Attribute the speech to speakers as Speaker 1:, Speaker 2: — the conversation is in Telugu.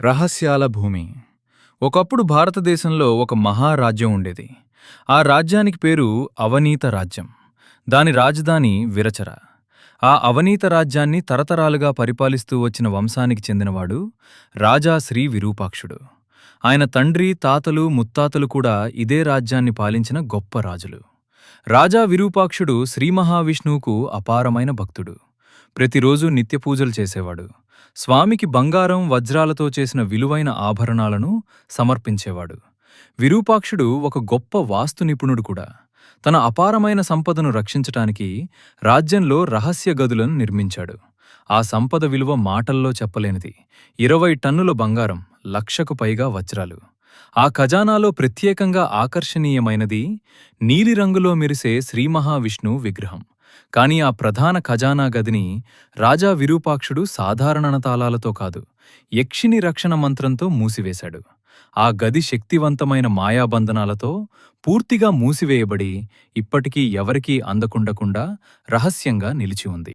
Speaker 1: రహస్యాల భూమి. ఒకప్పుడు భారతదేశంలో ఒక మహారాజ్యం ఉండేది. ఆ రాజ్యానికి పేరు అవనీత రాజ్యం. దాని రాజధాని విరచర. ఆ అవనీత రాజ్యాన్ని తరతరాలుగా పరిపాలిస్తూ వచ్చిన వంశానికి చెందినవాడు రాజా శ్రీ విరూపాక్షుడు. ఆయన తండ్రి, తాతలు, ముత్తాతలు కూడా ఇదే రాజ్యాన్ని పాలించిన గొప్ప రాజులు. రాజా విరూపాక్షుడు శ్రీ మహావిష్ణువుకు అపారమైన భక్తుడు. ప్రతిరోజూ నిత్యపూజలు చేసేవాడు. స్వామికి బంగారం, వజ్రాలతో చేసిన విలువైన ఆభరణాలను సమర్పించేవాడు. విరూపాక్షుడు ఒక గొప్ప వాస్తు నిపుణుడు కూడా. తన అపారమైన సంపదను రక్షించటానికి రాజ్యంలో రహస్య గదులను నిర్మించాడు. ఆ సంపద విలువ మాటల్లో చెప్పలేనిది. 20 టన్నుల బంగారం, 1,00,000కు పైగా వజ్రాలు. ఆ ఖజానాలో ప్రత్యేకంగా ఆకర్షణీయమైనది నీలిరంగులో మెరిసే శ్రీ మహావిష్ణువు విగ్రహం. కాని ఆ ప్రధాన ఖజానా గదిని రాజా విరూపాక్షుడు సాధారణ తాళాలతో కాదు, యక్షిని రక్షణ మంత్రంతో మూసివేశాడు. ఆ గది శక్తివంతమైన మాయాబంధనాలతో పూర్తిగా మూసివేయబడి ఇప్పటికీ ఎవరికీ అందకుండకుండా రహస్యంగా నిలిచి ఉంది.